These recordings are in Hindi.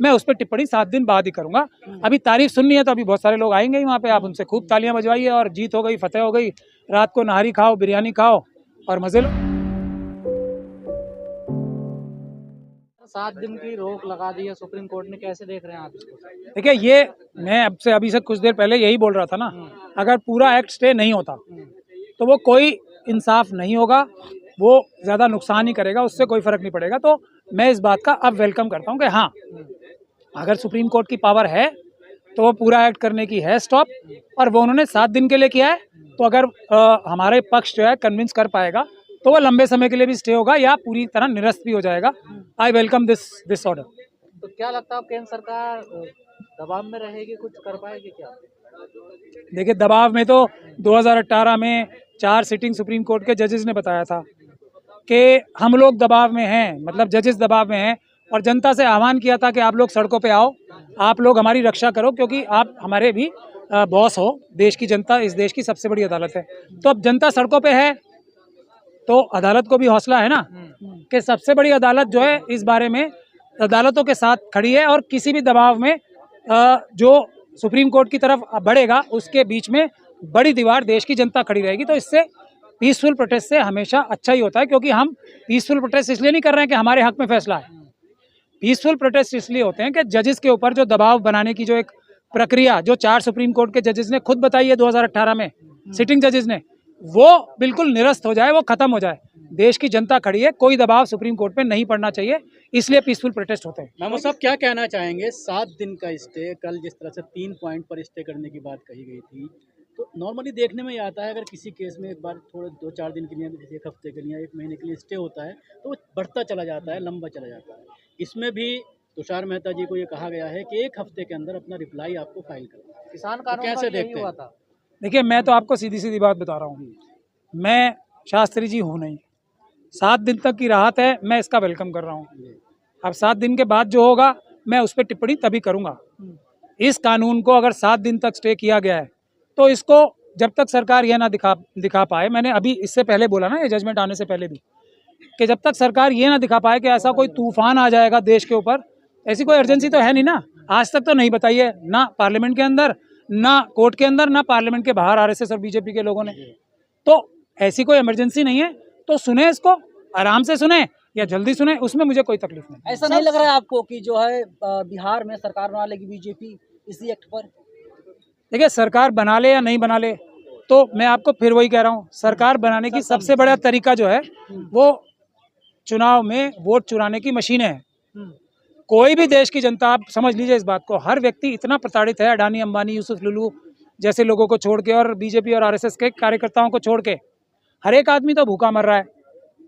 मैं उस पर टिप्पणी 7 दिन बाद ही करूंगा। अभी तारीफ सुननी है तो अभी बहुत सारे लोग आएंगे ही वहाँ पे, आप उनसे खूब तालियां बजवाइए और जीत हो गई, फतेह हो गई, रात को नहारी खाओ, बिरयानी खाओ और मजे लो। 7 दिन की रोक लगा दी है सुप्रीम कोर्ट ने, कैसे देख रहे हैं आप इसको? देखिए, ये मैं अब से अभी से कुछ देर पहले यही बोल रहा था ना, अगर पूरा एक्ट स्टे नहीं होता तो वो कोई इंसाफ नहीं होगा, वो ज़्यादा नुकसान ही करेगा, उससे कोई फ़र्क नहीं पड़ेगा। तो मैं इस बात का अब वेलकम करता हूँ कि हाँ, अगर सुप्रीम कोर्ट की पावर है तो वो पूरा एक्ट करने की है स्टॉप, और वो उन्होंने 7 दिन के लिए किया है। तो अगर हमारे पक्ष जो है कन्विंस कर पाएगा तो वो लंबे समय के लिए भी स्टे होगा या पूरी तरह निरस्त भी हो जाएगा। I welcome this order. तो क्या लगता है अब केंद्र सरकार दबाव में रहेगी, कुछ कर पाएगी क्या? देखिए, दबाव में तो 2018 में 4 सिटिंग सुप्रीम कोर्ट के जजेस ने बताया था कि हम लोग दबाव में हैं, मतलब जजेस दबाव में हैं, और जनता से आह्वान किया था कि आप लोग सड़कों पे आओ, आप लोग हमारी रक्षा करो, क्योंकि आप हमारे भी बॉस हो। देश की जनता इस देश की सबसे बड़ी अदालत है। तो अब जनता सड़कों पे है तो अदालत को भी हौसला है ना कि सबसे बड़ी अदालत जो है इस बारे में अदालतों के साथ खड़ी है, और किसी भी दबाव में जो सुप्रीम कोर्ट की तरफ बढ़ेगा उसके बीच में बड़ी दीवार देश की जनता खड़ी रहेगी। तो इससे पीसफुल प्रोटेस्ट से हमेशा अच्छा ही होता है, क्योंकि हम पीसफुल प्रोटेस्ट इसलिए नहीं कर रहे हैं कि हमारे हक में फैसला है। पीसफुल प्रोटेस्ट इसलिए होते हैं कि जजेस के ऊपर जो दबाव बनाने की जो एक प्रक्रिया जो 4 सुप्रीम कोर्ट के जजेस ने खुद बताई है 2018 में, सिटिंग जजेस ने, वो बिल्कुल निरस्त हो जाए, वो खत्म हो जाए। देश की जनता खड़ी है, कोई दबाव सुप्रीम कोर्ट पे नहीं पड़ना चाहिए, इसलिए पीसफुल प्रोटेस्ट होते हैं। मेमो साहब क्या कहना चाहेंगे? 7 दिन का स्टे, कल जिस तरह से 3 पॉइंट पर स्टे करने की बात कही गई थी, तो नॉर्मली देखने में ये आता है अगर किसी केस में एक बार थोड़े 2-4 दिन के लिए, जैसे 1 हफ्ते के लिए, 1 महीने के लिए स्टे होता है तो वो बढ़ता चला जाता है, लंबा चला जाता है। इसमें भी तुषार मेहता जी को ये कहा गया है कि 1 हफ्ते के अंदर अपना रिप्लाई आपको फाइल करना है। किसान तो कानून कैसे का यही देखते हुआ हैं? था। देखिए, मैं तो आपको सीधी सीधी बात बता रहा हूँ, मैं शास्त्री जी हूँ नहीं। 7 दिन तक की राहत है, मैं इसका वेलकम कर रहा हूँ। अब 7 दिन के बाद जो होगा मैं उस पर टिप्पणी तभी करूँगा। इस कानून को अगर 7 दिन तक स्टे किया गया है तो इसको जब तक सरकार यह ना दिखा पाए, मैंने अभी इससे पहले बोला ना, ये जजमेंट आने से पहले भी, कि जब तक सरकार ये ना दिखा पाए कि ऐसा कोई तूफान आ जाएगा देश के ऊपर, ऐसी कोई अर्जेंसी तो है नहीं ना, आज तक तो नहीं बताई है, ना पार्लियामेंट के अंदर, ना कोर्ट के अंदर, ना पार्लियामेंट के बाहर आरएसएस और बीजेपी के लोगों ने। तो ऐसी कोई इमरजेंसी नहीं है, तो सुने इसको, आराम से सुने या जल्दी सुने, उसमें मुझे कोई तकलीफ नहीं। ऐसा नहीं लग रहा है आपको कि जो है बिहार में सरकार बना लेगी बीजेपी इसी एक्ट पर? देखिए, सरकार बना ले या नहीं बना ले, तो मैं आपको फिर वही कह रहा हूँ, सरकार बनाने की सबसे बड़ा तरीका जो है वो चुनाव में वोट चुराने की मशीनें हैं। कोई भी देश की जनता, आप समझ लीजिए इस बात को, हर व्यक्ति इतना प्रताड़ित है, अडानी, अंबानी, यूसुफ लुलू जैसे लोगों को छोड़ के और बीजेपी और आरएसएस के कार्यकर्ताओं को छोड़ के, हर एक आदमी तो भूखा मर रहा है।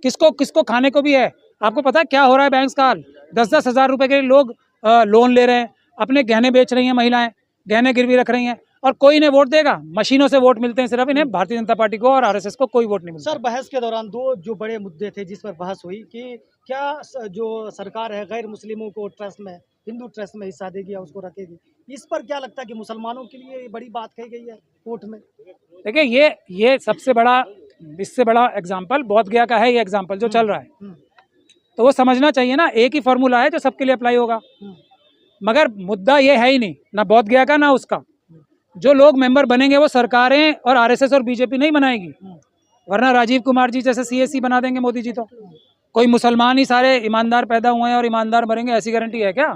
किसको किसको खाने को भी है। आपको पता है क्या हो रहा है? बैंक का हाल, 10-10 हज़ार रुपए के लोग लोन ले रहे हैं, अपने गहने बेच रही हैं महिलाएं, गहने गिरवी रख रही हैं, और कोई इन्हें वोट देगा? मशीनों से वोट मिलते हैं सिर्फ इन्हें, भारतीय जनता पार्टी को और आरएसएस को कोई वोट नहीं मिलता। सर, बहस के दौरान 2 जो बड़े मुद्दे थे जिस पर बहस हुई कि क्या जो सरकार है गैर मुस्लिमों को ट्रस्ट में, हिंदू ट्रस्ट में हिस्सा देगी या उसको रखेगी। इस पर क्या लगता है कि मुसलमानों के लिए ये बड़ी बात कही गई है कोर्ट में? देखिए, ये सबसे बड़ा, इससे बड़ा एग्जाम्पल बोध गया का है, ये एग्जाम्पल जो चल रहा है, तो वो समझना चाहिए ना, एक ही फॉर्मूला है जो सबके लिए अप्लाई होगा। मगर मुद्दा ये है ही नहीं, ना बोध गया का ना उसका। जो लोग मेंबर बनेंगे वो सरकारें और आरएसएस और बीजेपी नहीं बनाएगी, वरना राजीव कुमार जी जैसे सीएससी बना देंगे मोदी जी। तो कोई मुसलमान ही सारे ईमानदार पैदा हुए हैं और ईमानदार मरेंगे, ऐसी गारंटी है क्या?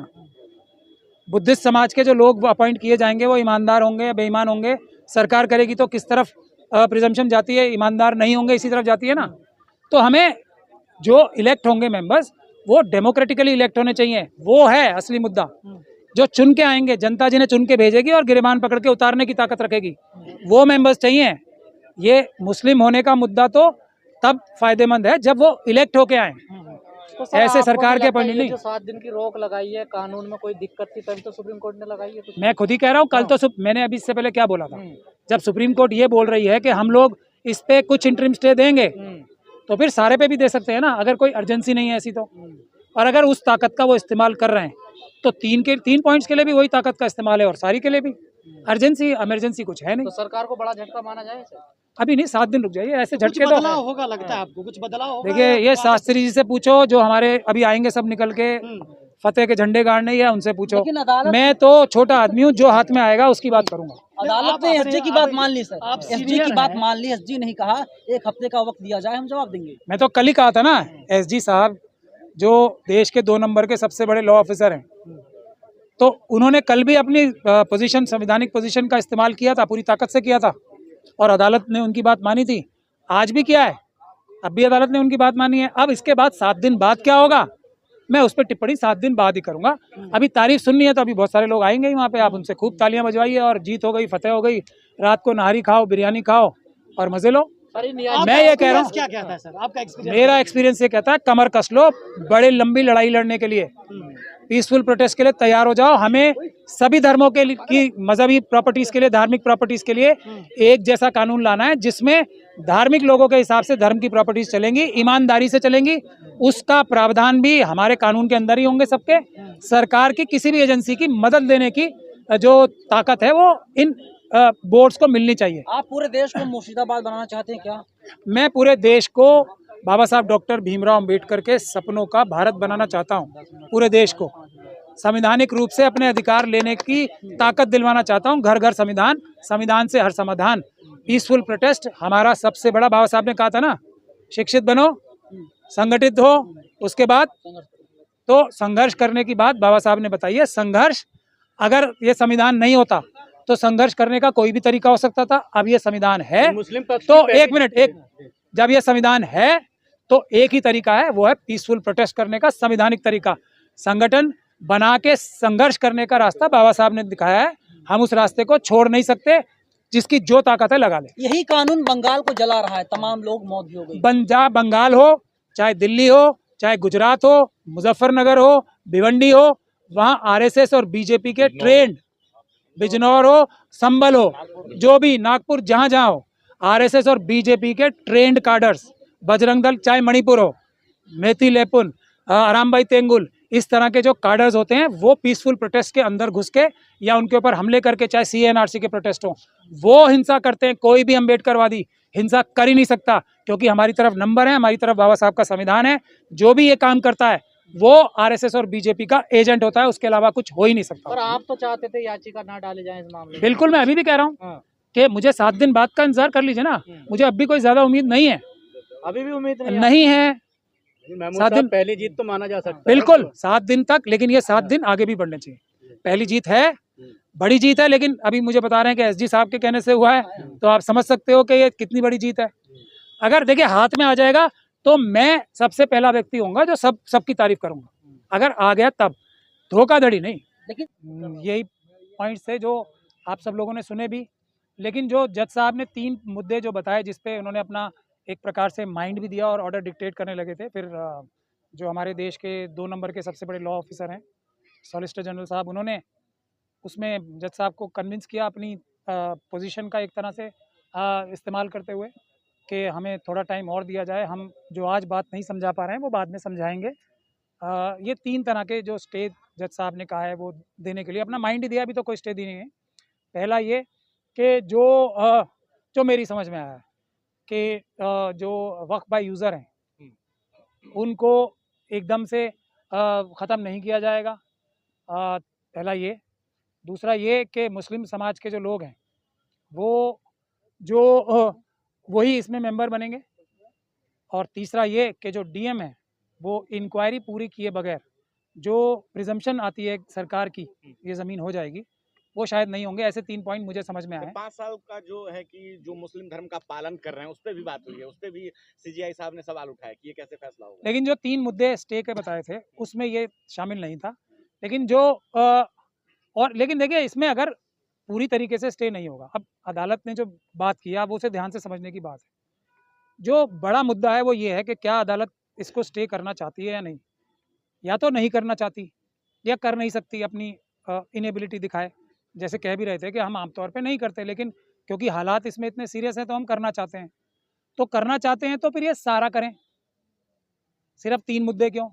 बुद्धिस्ट समाज के जो लोग अपॉइंट किए जाएंगे वो ईमानदार होंगे या बेईमान होंगे? सरकार करेगी तो किस तरफ प्रिजम्पशन जाती है? ईमानदार नहीं होंगे इसी तरफ जाती है ना। तो हमें जो इलेक्ट होंगे मेंबर्स, वो डेमोक्रेटिकली इलेक्ट होने चाहिए, वो है असली मुद्दा। जो चुन के आएंगे, जनता जिन्हें चुन के भेजेगी और गिरेबान पकड़ के उतारने की ताकत रखेगी, वो मेंबर्स चाहिए। ये मुस्लिम होने का मुद्दा तो तब फायदेमंद है जब वो इलेक्ट होके आए, तो सर, ऐसे आपको सरकार क्या के लगता है पॉइंट ये नहीं। जो 7 दिन की रोक लगाई है, कानून में कोई दिक्कत थी तभी तो सुप्रीम कोर्ट ने लगाई है? मैं खुद ही कह रहा हूँ, कल तो मैंने अभी इससे पहले क्या बोला था, जब सुप्रीम कोर्ट ये बोल रही है कि हम लोग इस पे कुछ इंटरिम स्टे देंगे, तो फिर सारे पे भी दे सकते हैं ना, अगर कोई अर्जेंसी नहीं है ऐसी तो। और अगर उस ताकत का वो इस्तेमाल कर रहे हैं तो 3 पॉइंट्स के लिए भी वही ताकत का इस्तेमाल है और सारी के लिए भी। अर्जेंसी इमरजेंसी कुछ है नहीं। तो सरकार को बड़ा झटका माना जाए सर? अभी नहीं, 7 दिन रुक जाइए, ऐसे कुछ झटके तो बदलाव होगा लगता है आपको? कुछ बदलाव होगा? देखिए, ये शास्त्री जी से पूछो जो हमारे अभी आएंगे सब निकल के, फतेह के झंडे गाड़ने ही है, उनसे पूछो। लेकिन अदालत मैं तो छोटा आदमी हूँ, जो हाथ में आएगा उसकी बात करूंगा। अदालत ने एसजी की बात मान ली सर, आप एसजी सीनियर की बात हैं। मान ली। एसजी नहीं कहा 1 हफ्ते का वक्त दिया जाए, हम जवाब देंगे। मैं तो कल ही कहा था ना, एसजी साहब जो देश के 2 नंबर के सबसे बड़े लॉ ऑफिसर हैं, तो उन्होंने कल भी अपनी पोजीशन, संवैधानिक पोजीशन का इस्तेमाल किया था, पूरी ताकत से किया था, और अदालत ने उनकी बात मानी थी। आज भी किया है, अब भी अदालत ने उनकी बात मानी है। अब इसके बाद 7 दिन बाद क्या होगा, मैं उस पर टिप्पणी 7 दिन बाद ही करूंगा। अभी तारीफ सुननी है तो अभी बहुत सारे लोग आएंगे ही वहाँ पे, आप उनसे खूब तालियां बजवाइए, और जीत हो गई, फतेह हो गई, रात को नहारी खाओ, बिरयानी खाओ और मजे लो। सर इन मैं याचिका ये कह रहा हूँ, क्या कहता है सर, आपका एक्सपीरियंस? मेरा एक्सपीरियंस ये कहता है, कमर कस लो, बड़े लंबी लड़ाई लड़ने के लिए, पीसफुल प्रोटेस्ट के लिए तैयार हो जाओ। हमें सभी धर्मों के लिए की मजहबी प्रॉपर्टीज के लिए, धार्मिक प्रॉपर्टीज के लिए एक जैसा कानून लाना है, जिसमें धार्मिक लोगों के हिसाब से धर्म की प्रॉपर्टीज चलेंगी, ईमानदारी से चलेंगी। उसका प्रावधान भी हमारे कानून के अंदर ही होंगे सबके। सरकार की किसी भी एजेंसी की मदद देने की जो ताकत है वो इन बोर्ड्स को मिलनी चाहिए। आप पूरे देश को मुर्शिदाबाद बनाना चाहते हैं क्या? मैं पूरे देश को बाबा साहब डॉक्टर भीमराव अंबेडकर के सपनों का भारत बनाना चाहता हूं। पूरे देश को संवैधानिक रूप से अपने अधिकार लेने की ताकत दिलवाना चाहता हूं। घर घर संविधान, संविधान से हर समाधान, पीसफुल प्रोटेस्ट हमारा सबसे बड़ा, बाबा साहब ने कहा था ना, शिक्षित बनो, संगठित हो, उसके बाद तो संघर्ष करने की बात बाबा साहब ने बताई है। संघर्ष, अगर ये संविधान नहीं होता तो संघर्ष करने का कोई भी तरीका हो सकता था। अब ये संविधान है मुस्लिम पक्ष तो की एक मिनट, जब ये संविधान है तो एक ही तरीका है, वो है पीसफुल प्रोटेस्ट करने का संवैधानिक तरीका। संगठन बना के संघर्ष करने का रास्ता बाबा साहब ने दिखाया है, हम उस रास्ते को छोड़ नहीं सकते। जिसकी जो ताकत है लगा ले। यही कानून बंगाल को जला रहा है, तमाम लोग मौत भी हो गई। बंगाल हो, चाहे दिल्ली हो, चाहे गुजरात हो, मुजफ्फरनगर हो, भिवंडी हो, वहाँ आरएसएस और बीजेपी के ट्रेंड, बिजनौर हो, संभल हो, जो भी, नागपुर, जहाँ जहाँ हो, आरएसएस और बीजेपी के ट्रेंड कार्डर्स, बजरंग दल, चाहे मणिपुर हो, मेथी लेपुन, आरामबाई तेंगुल, इस तरह के जो कार्डर्स होते हैं वो पीसफुल प्रोटेस्ट के अंदर घुस के या उनके ऊपर हमले करके, चाहे सीएनआरसी के प्रोटेस्ट हो, वो हिंसा करते हैं। कोई भी अम्बेडकरवादी हिंसा कर ही नहीं सकता, क्योंकि हमारी तरफ नंबर है, हमारी तरफ बाबा साहब का संविधान है। जो भी ये काम करता है वो आरएसएस और बीजेपी का एजेंट होता है, उसके अलावा कुछ हो ही नहीं सकता। और आप तो चाहते थे याचिका ना डाले जाए इस मामले में। बिल्कुल, मैं अभी भी कह रहा हूँ हाँ। कि मुझे 7 दिन बाद का इंतजार कर लीजिए ना, मुझे अब भी कोई ज्यादा उम्मीद नहीं है। अभी भी उम्मीद नहीं है, महमूद 7 साहब दिन पहली जीत तो माना जा सकता है। बिल्कुल 7 दिन तक, लेकिन ये 7 दिन आगे भी बढ़ने चाहिए। पहली जीत है, बड़ी जीत है, लेकिन अभी मुझे बता रहे हैं कि एसजी साहब के कहने से हुआ है, तो आप समझ सकते हो कि ये कितनी बड़ी जीत है। अगर देखिए हाथ में आ जाएगा तो मैं सबसे पहला व्यक्ति होऊंगा जो सबकी तारीफ करूंगा। अगर आ गया तब, धोखाधड़ी नहीं। लेकिन यही पॉइंट्स थे जो आप सब लोगों ने सुने भी, लेकिन जो जज साहब ने 3 मुद्दे जो बताए, जिसपे उन्होंने अपना एक प्रकार से माइंड भी दिया और ऑर्डर डिक्टेट करने लगे थे। फिर जो हमारे देश के 2 नंबर के सबसे बड़े लॉ ऑफिसर हैं, सॉलिसिटर जनरल साहब, उन्होंने उसमें जज साहब को कन्विंस किया अपनी पोजीशन का एक तरह से इस्तेमाल करते हुए कि हमें थोड़ा टाइम और दिया जाए, हम जो आज बात नहीं समझा पा रहे हैं वो बाद में समझाएंगे। ये 3 तरह के जो स्टे जज साहब ने कहा है वो देने के लिए अपना माइंड ही दिया, अभी तो कोई स्टे दी नहीं है। पहला ये कि जो मेरी समझ में आया है कि जो वक्फ बाय यूज़र हैं उनको एकदम से ख़त्म नहीं किया जाएगा, पहला ये। दूसरा ये कि मुस्लिम समाज के जो लोग हैं वो वही इसमें मेंबर बनेंगे। और तीसरा ये कि जो डीएम है वो इंक्वायरी पूरी किए बगैर जो प्रिजम्पशन आती है सरकार की, ये ज़मीन हो जाएगी, वो शायद नहीं होंगे। ऐसे 3 पॉइंट मुझे समझ में आए। 5 साल का जो है कि जो मुस्लिम धर्म का पालन कर रहे हैं, उस पर भी बात हुई है, उस पर भी सीजीआई साहब ने सवाल उठाया कि ये कैसे फैसला होगा। लेकिन जो 3 मुद्दे स्टे के बताए थे उसमें ये शामिल नहीं था। लेकिन जो लेकिन देखिए, इसमें अगर पूरी तरीके से स्टे नहीं होगा, अब अदालत ने जो बात की है वो उसे ध्यान से समझने की बात है। जो बड़ा मुद्दा है वो ये है कि क्या अदालत इसको स्टे करना चाहती है या नहीं, या तो नहीं करना चाहती या कर नहीं सकती, अपनी इनेबिलिटी दिखाए। जैसे कह भी रहे थे कि हम आमतौर पे नहीं करते, लेकिन क्योंकि हालात इसमें इतने सीरियस हैं तो हम करना चाहते हैं। तो करना चाहते हैं तो फिर ये सारा करें, सिर्फ 3 मुद्दे क्यों?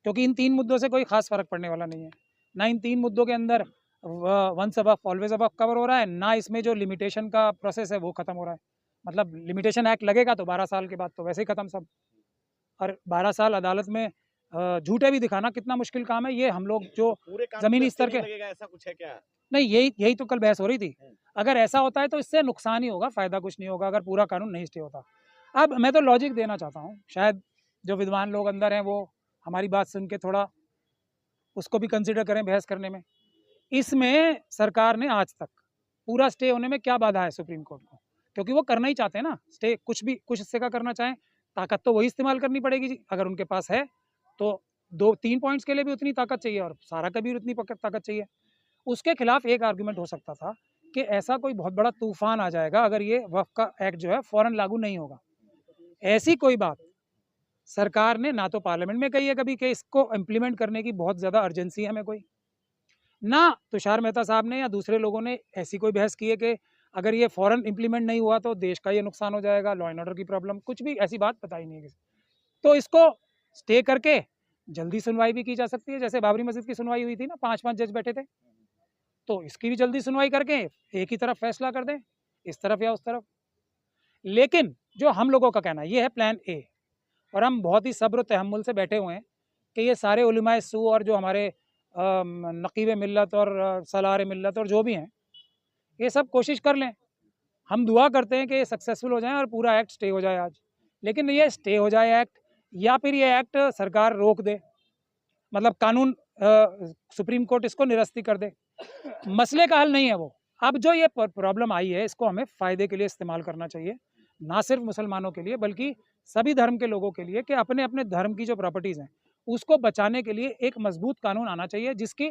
क्योंकि इन 3 मुद्दों से कोई खास फर्क पड़ने वाला नहीं है। ना इन 3 मुद्दों के अंदर once above always above cover हो रहा है, ना इसमें जो लिमिटेशन का प्रोसेस है वो ख़त्म हो रहा है। मतलब लिमिटेशन एक्ट लगेगा तो 12 साल के बाद तो वैसे ही ख़त्म सब। और 12 साल अदालत में झूठे भी दिखाना कितना मुश्किल काम है, ये हम लोग जो पूरे कानून जमीनी पे स्तर नहीं के लगेगा, ऐसा कुछ है क्या? नहीं, यही तो कल बहस हो रही थी। अगर ऐसा होता है तो इससे नुकसान ही होगा, फ़ायदा कुछ नहीं होगा अगर पूरा कानून नहीं स्टे होता। अब मैं तो लॉजिक देना चाहता हूँ, शायद जो विद्वान लोग अंदर हैं वो हमारी बात सुन के थोड़ा उसको भी कंसिडर करें बहस करने में। इसमें सरकार ने आज तक पूरा स्टे होने में क्या बाधा है सुप्रीम कोर्ट को? क्योंकि वो करना ही चाहते हैं ना स्टे, कुछ हिस्से का करना चाहें, ताकत तो वही इस्तेमाल करनी पड़ेगी जी। अगर उनके पास है तो 2-3 पॉइंट्स के लिए भी उतनी ताकत चाहिए और सारा का भी उतनी ताकत चाहिए। उसके खिलाफ एक आर्गुमेंट हो सकता था कि ऐसा कोई बहुत बड़ा तूफान आ जाएगा अगर ये वक्फ का एक्ट जो है फ़ौरन लागू नहीं होगा। ऐसी कोई बात सरकार ने ना तो पार्लियामेंट में कही है कभी कि इसको इम्प्लीमेंट करने की बहुत ज़्यादा अर्जेंसी है हमें कोई, ना तुषार मेहता साहब ने या दूसरे लोगों ने ऐसी कोई बहस की है कि अगर ये फ़ौरन इम्प्लीमेंट नहीं हुआ तो देश का ये नुकसान हो जाएगा, लॉ एंड ऑर्डर की प्रॉब्लम, कुछ भी ऐसी बात बताई नहीं है किसी। तो इसको स्टे करके जल्दी सुनवाई भी की जा सकती है, जैसे बाबरी मस्जिद की सुनवाई हुई थी ना, 5-5 जज बैठे थे, तो इसकी भी जल्दी सुनवाई करके एक ही तरफ फैसला कर दें, इस तरफ या उस तरफ। लेकिन जो हम लोगों का कहना ये है प्लान ए, और हम बहुत ही सब्र तहम्मुल से बैठे हुए हैं कि ये सारे उलमाए सू और जो हमारे नकीब मिल्लत और सलार मिल्लत और जो भी हैं, ये सब कोशिश कर लें। हम दुआ करते हैं कि ये सक्सेसफुल हो जाएं और पूरा एक्ट स्टे हो जाए आज। लेकिन ये स्टे हो जाए एक्ट या फिर ये एक्ट सरकार रोक दे, मतलब कानून सुप्रीम कोर्ट इसको निरस्ती कर दे, मसले का हल नहीं है वो। अब जो ये प्रॉब्लम आई है इसको हमें फ़ायदे के लिए इस्तेमाल करना चाहिए, ना सिर्फ मुसलमानों के लिए बल्कि सभी धर्म के लोगों के लिए, कि अपने अपने धर्म की जो प्रॉपर्टीज़ हैं उसको बचाने के लिए एक मजबूत कानून आना चाहिए, जिसकी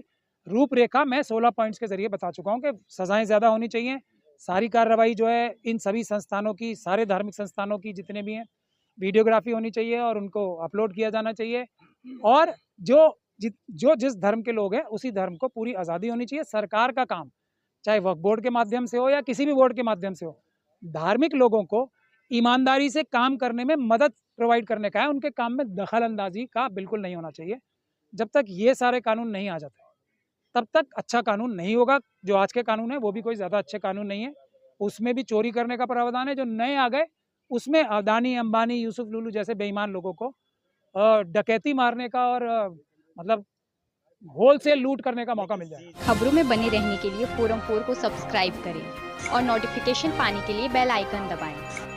रूपरेखा मैं 16 पॉइंट्स के ज़रिए बता चुका हूँ कि सज़ाएँ ज़्यादा होनी चाहिए, सारी कार्रवाई जो है इन सभी संस्थानों की, सारे धार्मिक संस्थानों की जितने भी हैं, वीडियोग्राफी होनी चाहिए और उनको अपलोड किया जाना चाहिए, और जो जिस धर्म के लोग हैं उसी धर्म को पूरी आज़ादी होनी चाहिए। सरकार का काम चाहे वक्फ बोर्ड के माध्यम से हो या किसी भी बोर्ड के माध्यम से हो, धार्मिक लोगों को ईमानदारी से काम करने में मदद प्रोवाइड करने का है, उनके काम में दखल अंदाजी का बिल्कुल नहीं होना चाहिए। जब तक ये सारे कानून नहीं आ जाते तब तक अच्छा कानून नहीं होगा। जो आज के कानून है वो भी कोई ज़्यादा अच्छे कानून नहीं है, उसमें भी चोरी करने का प्रावधान है। जो नए आ गए उसमें अदानी, अंबानी, यूसुफ लुलू जैसे बेईमान लोगों को डकैती मारने का और मतलब होलसेल लूट करने का मौका मिल जाए। खबरों में बने रहने के लिए फोरम 4 को सब्सक्राइब करें और नोटिफिकेशन पाने के लिए बेल आइकन दबाएं।